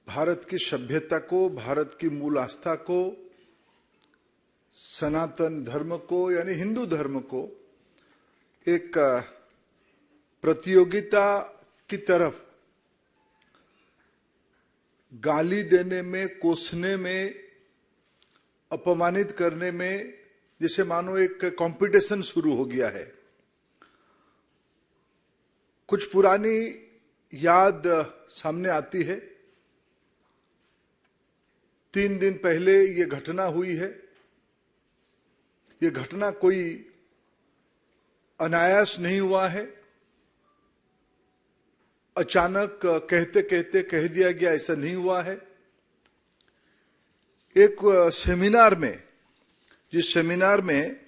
भारत की सभ्यता को, भारत की मूल आस्था को, सनातन धर्म को यानी हिंदू धर्म को एक प्रतियोगिता की तरफ गाली देने में, कोसने में, अपमानित करने में जैसे मानो एक कंपटीशन शुरू हो गया है। कुछ पुरानी याद सामने आती है। 3 दिन पहले ये घटना हुई है। ये घटना कोई अनायास नहीं हुआ है, अचानक कहते कहते कह दिया गया, ऐसा नहीं हुआ है। एक सेमिनार में, जिस सेमिनार में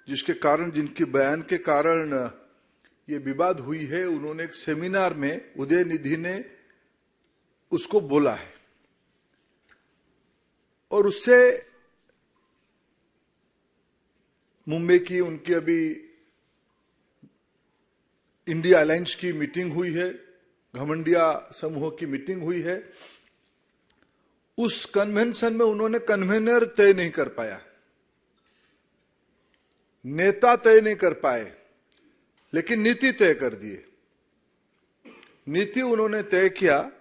जिसके कारण, जिनके बयान के कारण ये विवाद हुई है, उन्होंने एक सेमिनार में उदयनिधि ने उसको बोला है और उससे मुंबई की उनकी अभी इंडिया अलायंस की मीटिंग हुई है, घमंडिया समूह की मीटिंग हुई है। उस कन्वेंशन में उन्होंने कन्वेनर तय नहीं कर पाया, नेता तय नहीं कर पाए, लेकिन नीति तय कर दिए। नीति उन्होंने तय किया,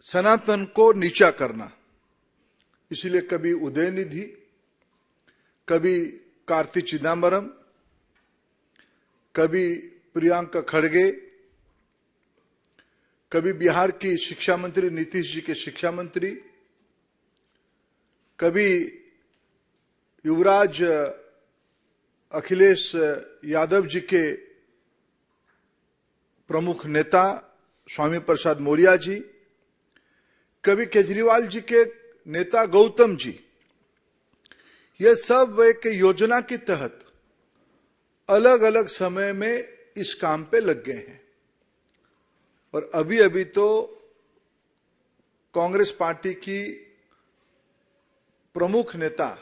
सनातन को नीचा करना। इसलिए कभी उदयनिधि, कभी कार्ति चिदंबरम, कभी प्रियंका खड़गे, कभी बिहार की शिक्षा मंत्री नीतीश जी के शिक्षा मंत्री, कभी युवराज अखिलेश यादव जी के प्रमुख नेता स्वामी प्रसाद मौर्य जी, कभी केजरीवाल जी के नेता गौतम जी। ये सब एक योजना के तहत अलग अलग समय में इस काम पे लग गए हैं। और अभी अभी तो कांग्रेस पार्टी की प्रमुख नेता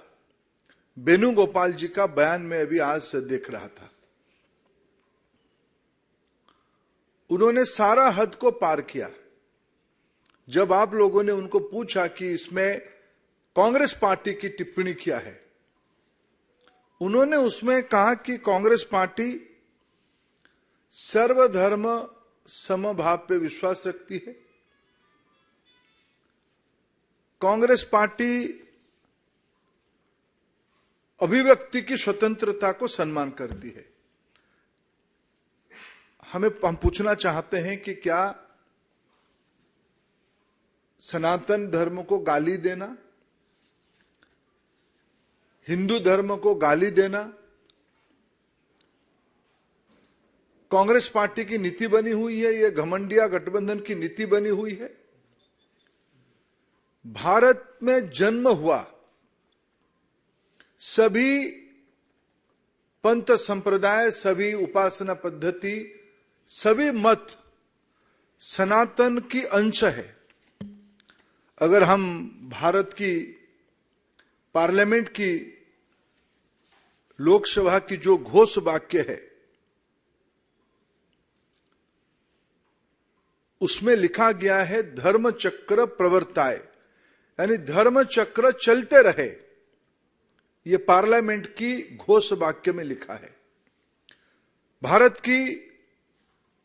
वेणुगोपाल जी का बयान में अभी आज से देख रहा था। उन्होंने सारा हद को पार किया। जब आप लोगों ने उनको पूछा कि इसमें कांग्रेस पार्टी की टिप्पणी क्या है, उन्होंने उसमें कहा कि कांग्रेस पार्टी सर्वधर्म समभाव पे विश्वास रखती है। कांग्रेस पार्टी अभिव्यक्ति की स्वतंत्रता को सम्मान करती है। हम पूछना चाहते हैं कि क्या सनातन धर्म को गाली देना, हिंदू धर्म को गाली देना कांग्रेस पार्टी की नीति बनी हुई है? ये घमंडिया गठबंधन की नीति बनी हुई है? भारत में जन्म हुआ सभी पंथ संप्रदाय, सभी उपासना पद्धति, सभी मत सनातन की अंश है। अगर हम भारत की पार्लियामेंट की, लोकसभा की जो घोष वाक्य है, उसमें लिखा गया है धर्म चक्र प्रवर्ताए, यानी धर्म चक्र चलते रहे। ये पार्लियामेंट की घोष वाक्य में लिखा है। भारत की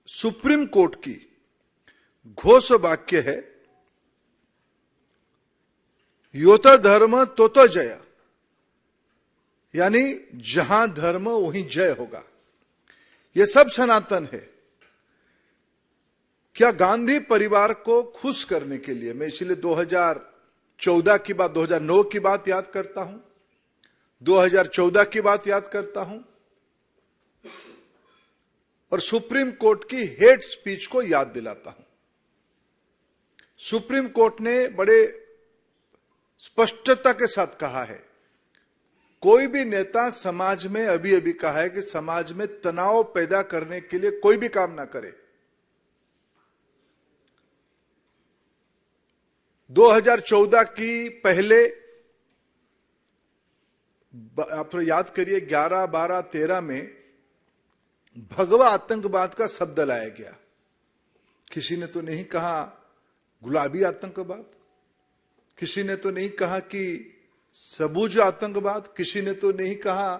सुप्रीम कोर्ट की घोष वाक्य है योत धर्म तोत जय, यानी जहां धर्म वहीं जय होगा। यह सब सनातन है। क्या गांधी परिवार को खुश करने के लिए, मैं इसलिए 2014 की बात, 2009 की बात याद करता हूं, 2014 की बात याद करता हूं और सुप्रीम कोर्ट की हेट स्पीच को याद दिलाता हूं। सुप्रीम कोर्ट ने बड़े स्पष्टता के साथ कहा है, कोई भी नेता समाज में, अभी अभी कहा है कि समाज में तनाव पैदा करने के लिए कोई भी काम ना करे। 2014 की पहले, आप तो याद करिए, 11, 12, 13 में भगवा आतंकवाद का शब्द लाया गया। किसी ने तो नहीं कहा गुलाबी आतंकवाद, किसी ने तो नहीं कहा कि सबूज आतंकवाद, किसी ने तो नहीं कहा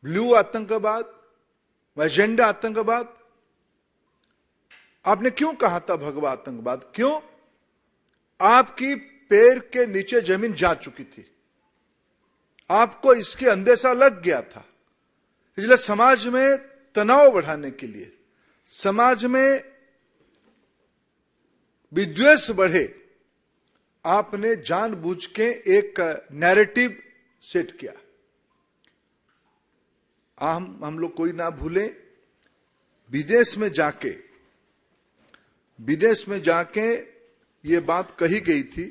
ब्लू आतंकवाद, मैजेंडा आतंकवाद। आपने क्यों कहा था भगवा आतंकवाद? क्यों? आपकी पैर के नीचे जमीन जा चुकी थी, आपको इसके अंदेशा लग गया था। इसलिए समाज में तनाव बढ़ाने के लिए, समाज में विद्वेष बढ़े, आपने जानबूझ के एक नैरेटिव सेट किया। हम लोग कोई ना भूले, विदेश में जाके ये बात कही गई थी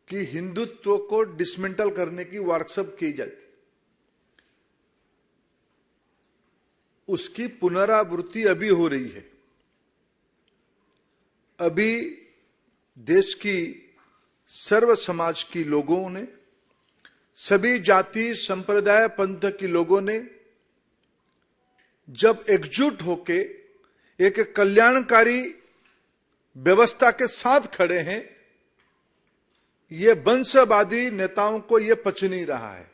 कि हिंदुत्व को डिसमेंटल करने की वर्कशॉप की जाती, उसकी पुनरावृत्ति अभी हो रही है। अभी देश की सर्व समाज की लोगों ने, सभी जाति संप्रदाय पंथ के लोगों ने जब एकजुट होके एक कल्याणकारी व्यवस्था के साथ खड़े हैं, ये वंशवादी नेताओं को ये पच नहीं रहा है।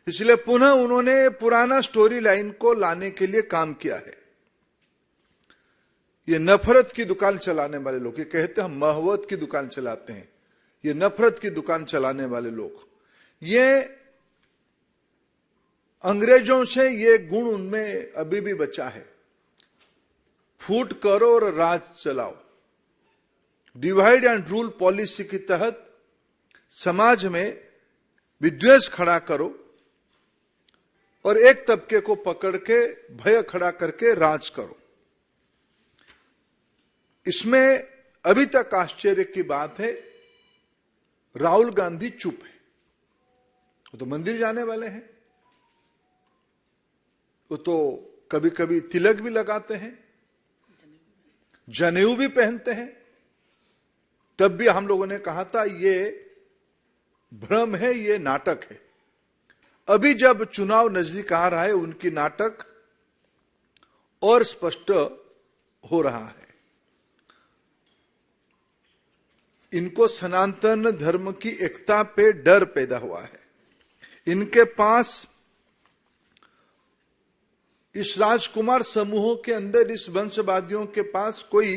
इसलिए पुनः उन्होंने पुराना स्टोरी लाइन को लाने के लिए काम किया है। ये नफरत की दुकान चलाने वाले लोग, ये कहते हैं हम महवत की दुकान चलाते हैं, ये नफरत की दुकान चलाने वाले लोग, ये अंग्रेजों से ये गुण उनमें अभी भी बचा है। फूट करो और राज चलाओ, डिवाइड एंड रूल पॉलिसी के तहत समाज में विद्वेष खड़ा करो और एक तबके को पकड़ के भय खड़ा करके राज करो। इसमें अभी तक आश्चर्य की बात है, राहुल गांधी चुप है। वो तो मंदिर जाने वाले हैं, वो तो कभी कभी तिलक भी लगाते हैं, जनेऊ भी पहनते हैं। तब भी हम लोगों ने कहा था ये भ्रम है, ये नाटक है। अभी जब चुनाव नजदीक आ रहा है, उनकी नाटक और स्पष्ट हो रहा है। इनको सनातन धर्म की एकता पे डर पैदा हुआ है। इनके पास, इस राजकुमार समूहों के अंदर, इस वंशवादियों के पास कोई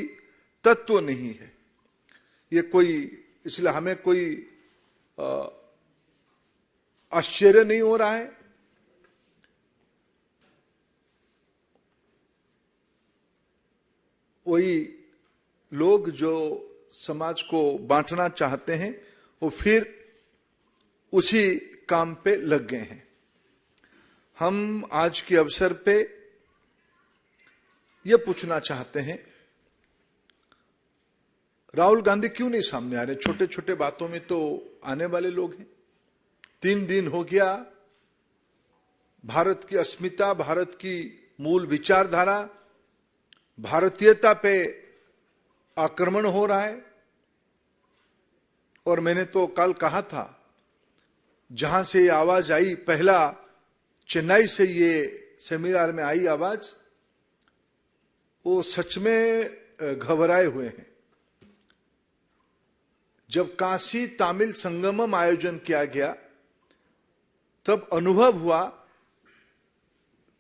तत्व नहीं है। ये कोई, इसलिए हमें कोई आश्चर्य नहीं हो रहा है। वही लोग जो समाज को बांटना चाहते हैं, वो फिर उसी काम पे लग गए हैं। हम आज के अवसर पे ये पूछना चाहते हैं, राहुल गांधी क्यों नहीं सामने आ रहे? छोटे छोटे बातों में तो आने वाले लोग हैं। 3 दिन हो गया, भारत की अस्मिता, भारत की मूल विचारधारा, भारतीयता पे आक्रमण हो रहा है। और मैंने तो कल कहा था, जहां से ये आवाज आई, पहला चेन्नई से ये सेमिनार में आई आवाज, वो सच में घबराए हुए हैं। जब काशी तमिल संगमम आयोजन किया गया, तब अनुभव हुआ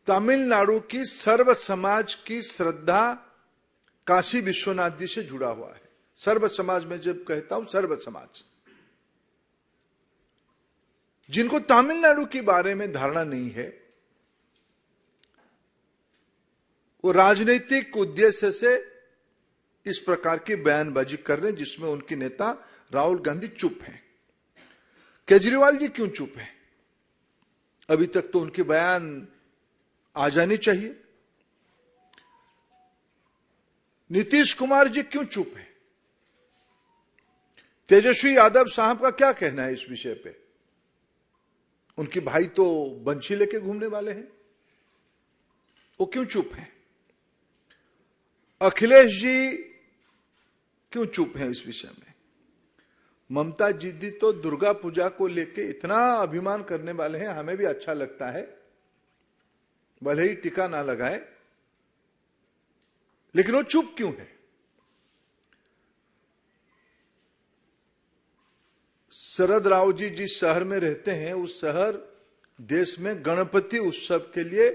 तमिलनाडु की सर्व समाज की श्रद्धा काशी विश्वनाथ जी से जुड़ा हुआ है। सर्व समाज में जब कहता हूं, सर्व समाज, जिनको तमिलनाडु के बारे में धारणा नहीं है, वो राजनीतिक उद्देश्य से इस प्रकार की बयानबाजी कर रहे हैं, जिसमें उनके नेता राहुल गांधी चुप हैं। केजरीवाल जी क्यों चुप हैं? अभी तक तो उनके बयान आ जानी चाहिए। नीतीश कुमार जी क्यों चुप हैं? तेजस्वी यादव साहब का क्या कहना है इस विषय पे? उनके भाई तो बंशी लेके घूमने वाले हैं, वो क्यों चुप हैं? अखिलेश जी क्यों चुप हैं इस विषय में? ममता दीदी तो दुर्गा पूजा को लेके इतना अभिमान करने वाले हैं, हमें भी अच्छा लगता है, भले ही टीका ना लगाए, लेकिन वो चुप क्यों है? शरद राव जी जिस शहर में रहते हैं, उस शहर देश में गणपति उत्सव के लिए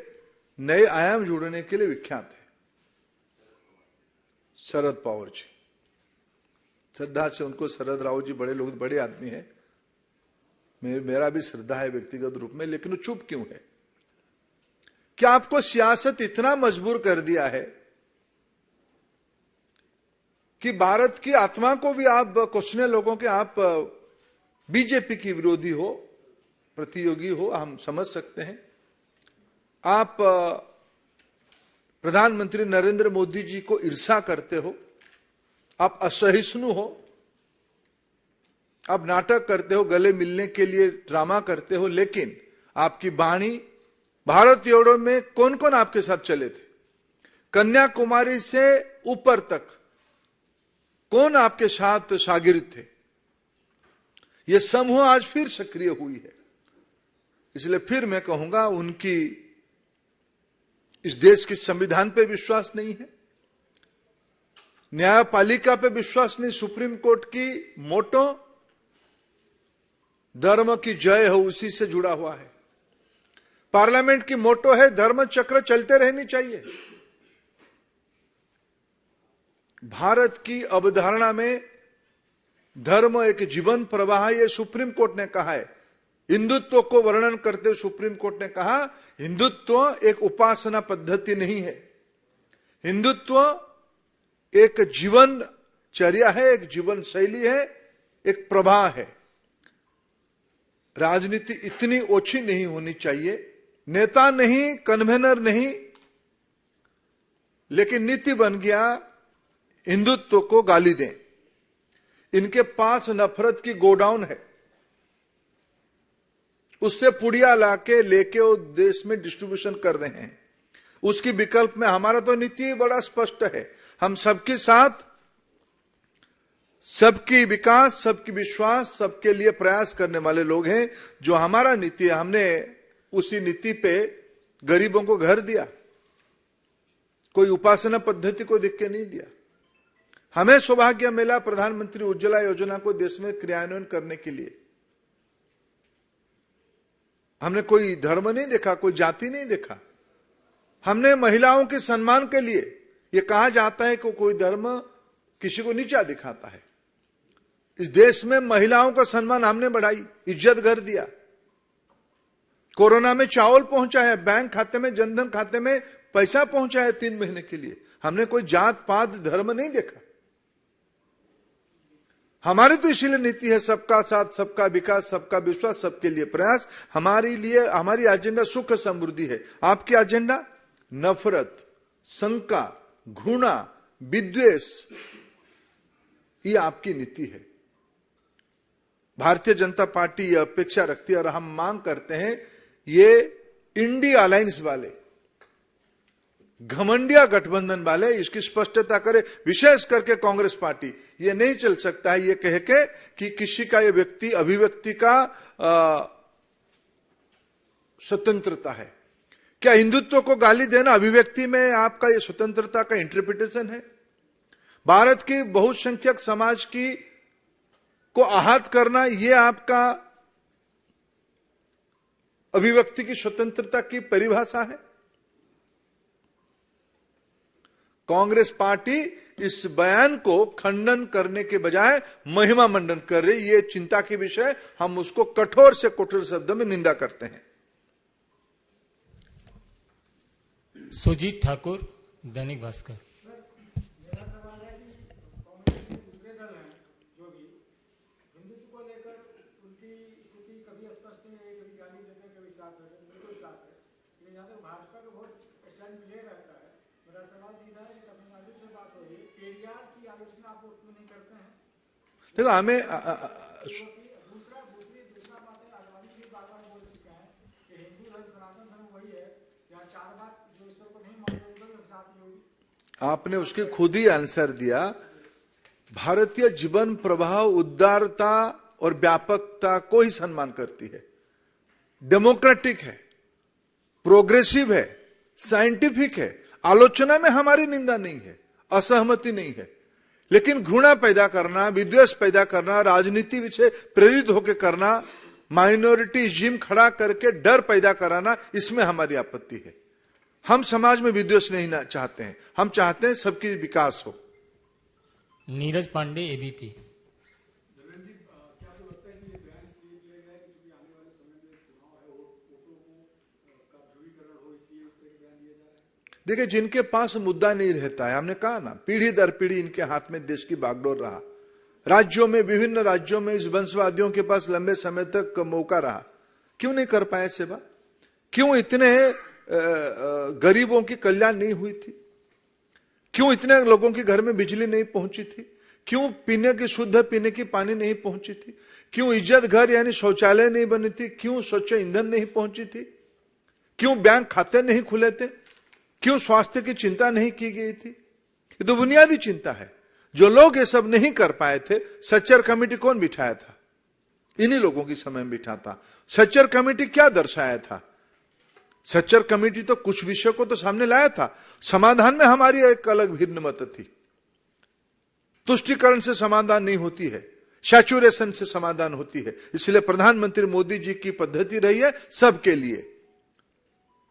नए आयाम जोड़ने के लिए विख्यात है। शरद पवार जी, श्रद्धा से उनको, शरद राव जी बड़े लोग, बड़े आदमी हैं, मेरा भी श्रद्धा है व्यक्तिगत रूप में, लेकिन वो चुप क्यों है? क्या आपको सियासत इतना मजबूर कर दिया है कि भारत की आत्मा को भी आप कुछ लोगों के, आप बीजेपी की विरोधी हो, प्रतियोगी हो, हम समझ सकते हैं। आप प्रधानमंत्री नरेंद्र मोदी जी को ईर्ष्या करते हो, आप असहिष्णु हो, आप नाटक करते हो, गले मिलने के लिए ड्रामा करते हो, लेकिन आपकी वाणी भारत जोड़ो में कौन कौन आपके साथ चले थे? कन्याकुमारी से ऊपर तक कौन आपके साथ शागिर्द थे? ये समूह आज फिर सक्रिय हुई है। इसलिए फिर मैं कहूंगा, उनकी इस देश के संविधान पे विश्वास नहीं है, न्यायपालिका पे विश्वास नहीं। सुप्रीम कोर्ट की मोटो धर्म की जय हो, उसी से जुड़ा हुआ है। पार्लियामेंट की मोटो है धर्म चक्र चलते रहनी चाहिए। भारत की अवधारणा में धर्म एक जीवन प्रवाह है, ये सुप्रीम कोर्ट ने कहा है। हिंदुत्व को वर्णन करते हुए सुप्रीम कोर्ट ने कहा, हिंदुत्व एक उपासना पद्धति नहीं है, हिंदुत्व एक जीवनचर्या है, एक जीवन शैली है, एक प्रवाह है। राजनीति इतनी ओछी नहीं होनी चाहिए, नेता नहीं, कन्वेनर नहीं, लेकिन नीति बन गया हिंदुत्व को गाली दें। इनके पास नफरत की गोडाउन है, उससे पुड़िया लाके लेके वो देश में डिस्ट्रीब्यूशन कर रहे हैं। उसकी विकल्प में हमारा तो नीति बड़ा स्पष्ट है, हम सबके साथ, सबकी विकास, सबकी विश्वास, सबके लिए प्रयास करने वाले लोग हैं। जो हमारा नीति है, हमने उसी नीति पे गरीबों को घर दिया, कोई उपासना पद्धति को देख के नहीं दिया। हमें सौभाग्य मिला प्रधानमंत्री उज्ज्वला योजना को देश में क्रियान्वयन करने के लिए। हमने कोई धर्म नहीं देखा, कोई जाति नहीं देखा, हमने महिलाओं के सम्मान के लिए, यह कहा जाता है कि कोई धर्म किसी को नीचा दिखाता है, इस देश में महिलाओं का सम्मान हमने बढ़ाई, इज्जत घर दिया। कोरोना में चावल पहुंचाया, बैंक खाते में, जनधन खाते में पैसा पहुंचाया 3 महीने के लिए। हमने कोई जात पात धर्म नहीं देखा। हमारी तो इसीलिए नीति है सबका साथ, सबका विकास, सबका विश्वास, सबके लिए प्रयास। हमारे लिए, हमारी एजेंडा सुख समृद्धि है। आपकी एजेंडा नफरत, शंका, घृणा, विद्वेष, ये आपकी नीति है। भारतीय जनता पार्टी ये अपेक्षा रखती है और हम मांग करते हैं, ये इंडिया अलायंस वाले, घमंडिया गठबंधन वाले इसकी स्पष्टता करे, विशेष करके कांग्रेस पार्टी। ये नहीं चल सकता है ये कह के कि किसी का ये व्यक्ति अभिव्यक्ति का स्वतंत्रता है। क्या हिंदुत्व को गाली देना अभिव्यक्ति में आपका ये स्वतंत्रता का इंटरप्रिटेशन है? भारत की बहुसंख्यक समाज की को आहत करना ये आपका अभिव्यक्ति की स्वतंत्रता की परिभाषा है? कांग्रेस पार्टी इस बयान को खंडन करने के बजाय महिमा मंडन कर रही, ये चिंता के विषय। हम उसको कठोर से कठोर शब्दों में निंदा करते हैं। सुजीत ठाकुर, दैनिक भास्कर। देखो, हमें दूसरा बात है, आदिवासी भी बार-बार बोल चुके हैं कि हिंदू धर्म, सनातन धर्म वही है जहाँ 4 बात जो ईश्वर को नहीं मानते उधर साथ में होगी। आपने उसके खुद ही आंसर दिया भारतीय जीवन प्रवाह उदारता और व्यापकता को ही सम्मान करती है, डेमोक्रेटिक है, प्रोग्रेसिव है, साइंटिफिक है। आलोचना में हमारी निंदा नहीं है, असहमति नहीं है, लेकिन घृणा पैदा करना, विद्वेष पैदा करना, राजनीति से प्रेरित होकर करना, माइनॉरिटीज्म खड़ा करके डर पैदा कराना, इसमें हमारी आपत्ति है। हम समाज में विद्वेष नहीं चाहते हैं, हम चाहते हैं सबकी विकास हो। नीरज पांडे, एबीपी। देखिए, जिनके पास मुद्दा नहीं रहता है, हमने कहा ना, पीढ़ी दर पीढ़ी इनके हाथ में देश की बागडोर रहा। राज्यों में, विभिन्न राज्यों में इस वंशवादियों के पास लंबे समय तक मौका रहा, क्यों नहीं कर पाए सेवा? क्यों इतने गरीबों की कल्याण नहीं हुई थी? क्यों इतने लोगों के घर में बिजली नहीं पहुंची थी? क्यों पीने की, शुद्ध पीने की पानी नहीं पहुंची थी? क्यों इज्जत घर यानी शौचालय नहीं बनी थी? क्यों स्वच्छ ईंधन नहीं पहुंची थी? क्यों बैंक खाते नहीं खुले थे? क्यों स्वास्थ्य की चिंता नहीं की गई थी? ये तो बुनियादी चिंता है। जो लोग ये सब नहीं कर पाए थे, सच्चर कमेटी कौन बिठाया था? इन्हीं लोगों की समय में बिठा था। सच्चर कमेटी क्या दर्शाया था? सच्चर कमेटी तो कुछ विषय को तो सामने लाया था, समाधान में हमारी एक अलग भिन्न मत थी। तुष्टिकरण से समाधान नहीं होती है, सैचुरेशन से समाधान होती है। इसलिए प्रधानमंत्री मोदी जी की पद्धति रही है सबके लिए।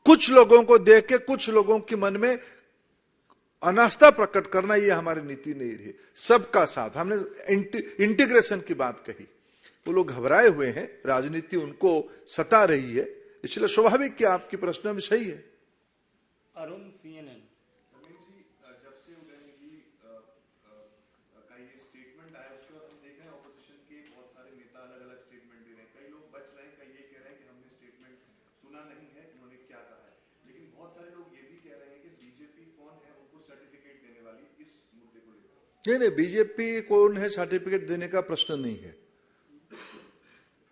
कुछ लोगों को देख के कुछ लोगों के मन में अनास्था प्रकट करना, ये हमारी नीति नहीं रही। सबका साथ, हमने इंटीग्रेशन की बात कही। वो लोग घबराए हुए हैं, राजनीति उनको सता रही है, इसलिए स्वाभाविक कि आपकी प्रश्न भी सही है। अरुण, CNN। जब से उदयन जी का ये स्टेटमेंट आया, उसके बाद हम देख रहे हैं ऑपोजिशन के बहुत सारे नेता अलग अलग स्टेटमेंट दे रहे हैं। कई लोग बच रहे हैं, कई ये कह रहे हैं कि हमने स्टेटमेंट सुना नहीं है, उन्होंने क्या कहा है। लेकिन बहुत सारे लोग ये भी कह रहे हैं कि बीजेपी कौन है उनको सर्टिफिकेट देने वाली, इस मुद्दे को लेकर। नहीं, बीजेपी कौन है सर्टिफिकेट देने का प्रश्न नहीं है।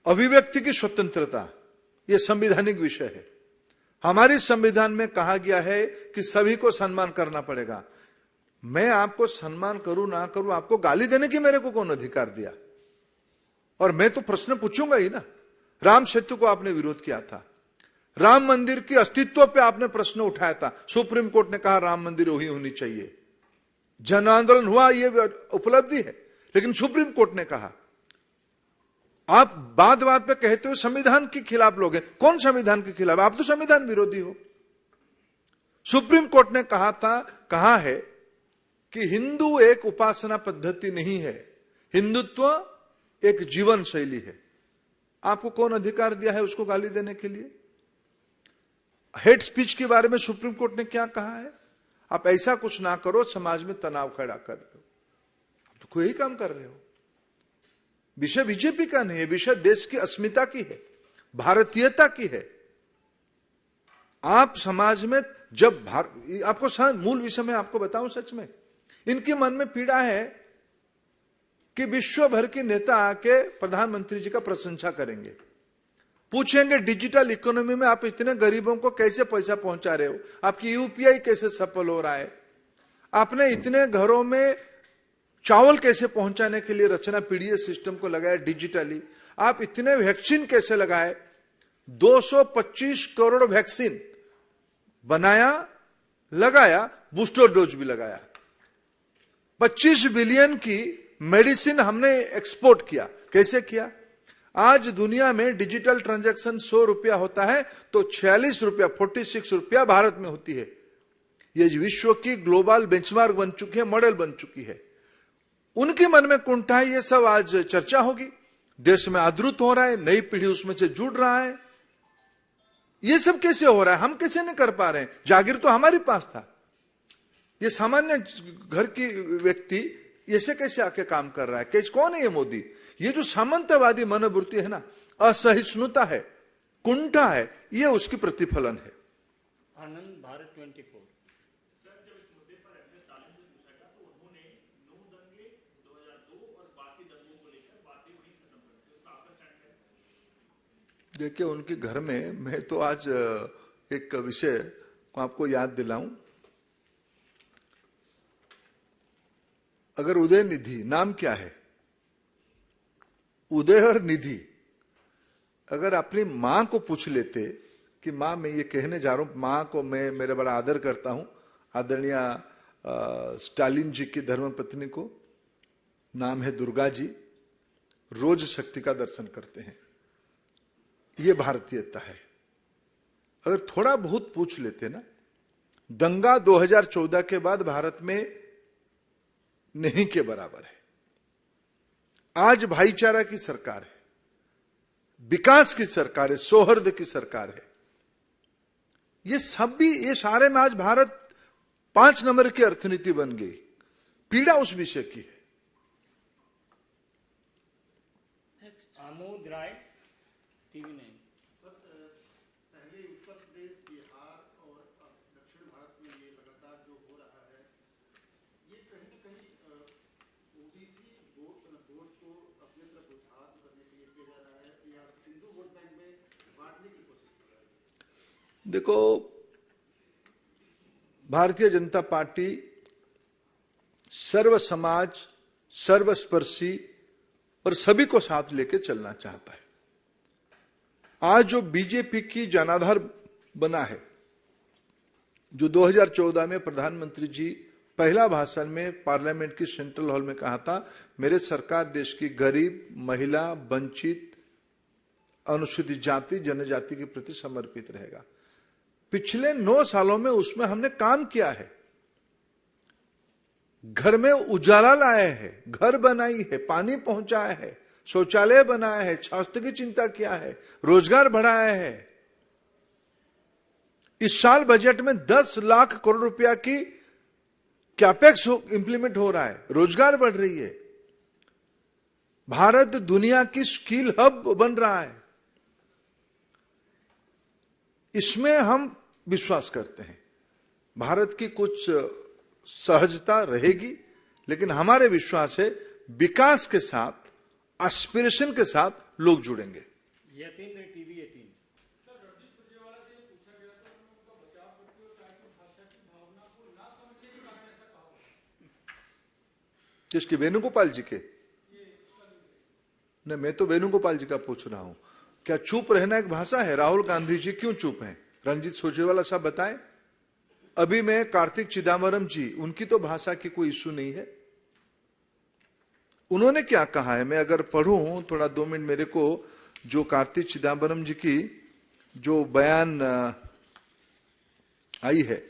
अभिव्यक्ति की स्वतंत्रता यह संवैधानिक विषय है। हमारे संविधान में कहा गया है कि सभी को सम्मान करना पड़ेगा। मैं आपको सम्मान करूं ना करूं, आपको गाली देने की मेरे को कौन अधिकार दिया? और मैं तो प्रश्न पूछूंगा ही ना। राम सेतु को आपने विरोध किया था, राम मंदिर के अस्तित्व पे आपने प्रश्न उठाया था, सुप्रीम कोर्ट ने कहा राम मंदिर वही होनी चाहिए। जन आंदोलन हुआ, यह उपलब्धि है, लेकिन सुप्रीम कोर्ट ने कहा। आप बात बात पे कहते हो संविधान के खिलाफ लोग हैं। कौन संविधान के खिलाफ? आप तो संविधान विरोधी हो। सुप्रीम कोर्ट ने कहा है कि हिंदू एक उपासना पद्धति नहीं है, हिंदुत्व एक जीवन शैली है। आपको कौन अधिकार दिया है उसको गाली देने के लिए? हेट स्पीच के बारे में सुप्रीम कोर्ट ने क्या कहा है? आप ऐसा कुछ ना करो, समाज में तनाव खड़ा कर रहे हो। आप तो कोई काम कर रहे हो। विषय बीजेपी का नहीं है, विषय देश की अस्मिता की है, भारतीयता की है। आप समाज में जब आपको मूल विषय में आपको बताऊं, सच में इनके मन में पीड़ा है कि विश्व भर के नेता आके प्रधानमंत्री जी का प्रशंसा करेंगे, पूछेंगे डिजिटल इकोनॉमी में आप इतने गरीबों को कैसे पैसा पहुंचा रहे हो, आपकी यूपीआई कैसे सफल हो रहा है, आपने इतने घरों में चावल कैसे पहुंचाने के लिए रचना पीडीएस सिस्टम को लगाया डिजिटली, आप इतने वैक्सीन कैसे लगाए, 225 करोड़ वैक्सीन बनाया, लगाया, बूस्टर डोज भी लगाया, 25 बिलियन की मेडिसिन हमने एक्सपोर्ट किया। कैसे किया? आज दुनिया में डिजिटल ट्रांजैक्शन 100 रुपया होता है तो 46 रुपया, 46 रुपया भारत में होती है। यह विश्व की ग्लोबल बेंचमार्क बन चुकी है, मॉडल बन चुकी है। उनके मन में कुंठा है, ये सब आज चर्चा होगी। देश में आदृत हो रहा है, नई पीढ़ी उसमें से जुड़ रहा है। ये सब कैसे हो रहा है? हम कैसे नहीं कर पा रहे हैं? जागीर तो हमारे पास था। ये सामान्य घर की व्यक्ति ऐसे कैसे आके काम कर रहा है? कैसे, कौन है ये मोदी? ये जो सामंतवादी मनोवृत्ति है ना, असहिष्णुता है, कुंठा है, ये उसकी प्रतिफलन है। आनंद, भारत 24। देखिए, उनके घर में मैं तो आज एक विषय को आपको याद दिलाऊं। अगर उदय निधि, नाम क्या है, उदय और निधि, अगर अपनी मां को पूछ लेते कि मां मैं ये कहने जा रहा हूं, मां को मैं मेरा बड़ा आदर करता हूं, आदरणीय स्टालिन जी की धर्मपत्नी को, नाम है दुर्गा जी, रोज शक्ति का दर्शन करते हैं, ये भारतीयता है। अगर थोड़ा बहुत पूछ लेते ना, दंगा 2014 के बाद भारत में नहीं के बराबर है। आज भाईचारा की सरकार है, विकास की सरकार है, सौहार्द की सरकार है। ये सब भी, ये सारे में आज भारत 5 नंबर की अर्थनीति बन गई। पीड़ा उस विषय की है। आमोद राय, टीवी 9। पहले उत्तर प्रदेश, बिहार और अब दक्षिण भारत में ये लगातार जो हो रहा है, ये कहीं न कहीं ओबीसी वोट को अपने तरफ उठाव करने के लिए किया जा रहा है या हिंदू वोट बैंक में बांटने की कोशिश कर रहा है? देखो, भारतीय जनता पार्टी सर्व समाज, सर्वस्पर्शी और सभी को साथ लेकर चलना चाहता है। आज जो बीजेपी की जनाधार बना है, जो 2014 में प्रधानमंत्री जी पहला भाषण में पार्लियामेंट की सेंट्रल हॉल में कहा था, मेरे सरकार देश की गरीब, महिला, वंचित, अनुसूचित जाति, जनजाति के प्रति समर्पित रहेगा। पिछले 9 सालों में उसमें हमने काम किया है। घर में उजाला लाए हैं, घर बनाई है, पानी पहुंचाया है, शौचालय बनाया है, स्वास्थ्य की चिंता किया है, रोजगार बढ़ाया है। इस साल बजट में 10 लाख करोड़ रुपया की कैपेक्स इंप्लीमेंट हो रहा है, रोजगार बढ़ रही है। भारत दुनिया की स्किल हब बन रहा है। इसमें हम विश्वास करते हैं। भारत की कुछ सहजता रहेगी, लेकिन हमारे विश्वास है विकास के साथ, एस्पिरेशन के साथ लोग जुड़ेंगे। यतीन्द्र, टीवी 18। किसकी? वेणुगोपाल जी के? नहीं, मैं तो वेणुगोपाल जी का पूछ रहा हूं। क्या चुप रहना एक भाषा है? राहुल गांधी जी क्यों चुप हैं? रणजीत सुरजेवाला साहब बताएं। अभी मैं कार्तिक चिदम्बरम जी, उनकी तो भाषा की कोई इश्यू नहीं है। उन्होंने क्या कहा है, मैं अगर पढ़ूं थोड़ा 2 मिनट मेरे को, जो कार्तिक चिदम्बरम जी की जो बयान आई है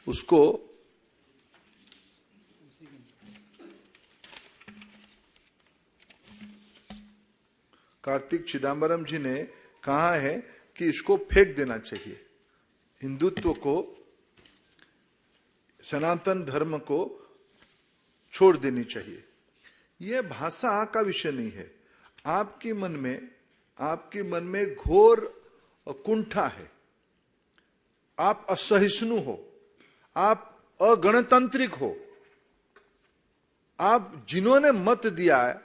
उसको कार्तिक चिदम्बरम जी ने कहा है कि इसको फेंक देना चाहिए, हिंदुत्व को, सनातन धर्म को छोड़ देनी चाहिए। यह भाषा का विषय नहीं है। आपके मन में घोर कुंठा है, आप असहिष्णु हो, आप अगणतांत्रिक हो, आप जिन्होंने मत दिया है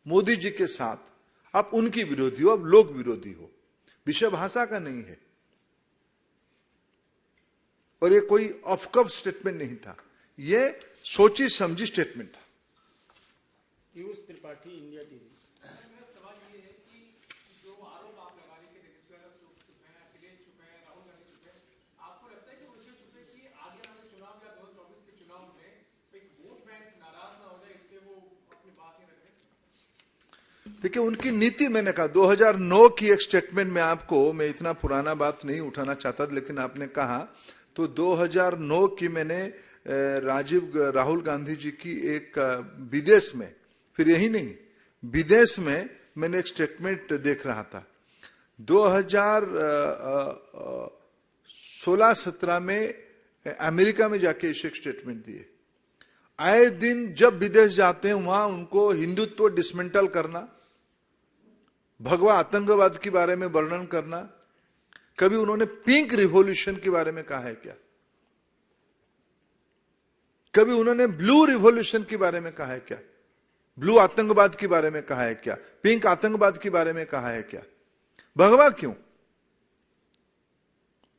मोदी जी के साथ, आप उनकी विरोधी हो, आप लोक विरोधी हो। विषय भाषा का नहीं है। और ये कोई ऑफ कप स्टेटमेंट नहीं था, ये सोची समझी स्टेटमेंट था। Piyush Tripathi, India TV. मेरा सवाल ये है कि जो आरोप आप लगा रहे हैं कि तेजस्वी यादव चुप है, अखिलेश चुप है, राहुल गांधी चुप है, आपको लगता है कि वो इसलिए चुप है कि आगे आने वाले चुनाव या 2024 के चुनाव में एक वोट बैंक नाराज ना हो जाए, इसलिए वो अपनी बात नहीं रख रहे? देखिए, उनकी नीति, मैंने कहा 2009 की एक स्टेटमेंट में आपको, मैं इतना पुराना बात नहीं उठाना चाहता, लेकिन आपने कहा तो 2009 की मैंने राहुल गांधी जी की एक विदेश में, फिर यही नहीं, विदेश में मैंने एक स्टेटमेंट देख रहा था। 2016-17 में अमेरिका में जाके एक स्टेटमेंट दिए। आए दिन जब विदेश जाते हैं वहां उनको हिंदुत्व डिसमेंटल करना, भगवा आतंकवाद के बारे में वर्णन करना। कभी उन्होंने पिंक रिवॉल्यूशन के बारे में कहा है क्या? कभी उन्होंने ब्लू रिवॉल्यूशन के बारे में कहा है क्या? ब्लू आतंकवाद के बारे में कहा है क्या? पिंक आतंकवाद के बारे में कहा है क्या? भगवा क्यों?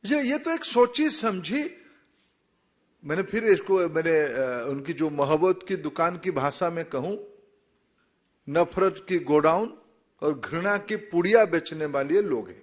ये तो एक सोची समझी मैंने फिर इसको उनकी जो मोहब्बत की दुकान की भाषा में कहूं, नफरत की गोडाउन और घृणा की पुड़िया बेचने वाले लोग हैं।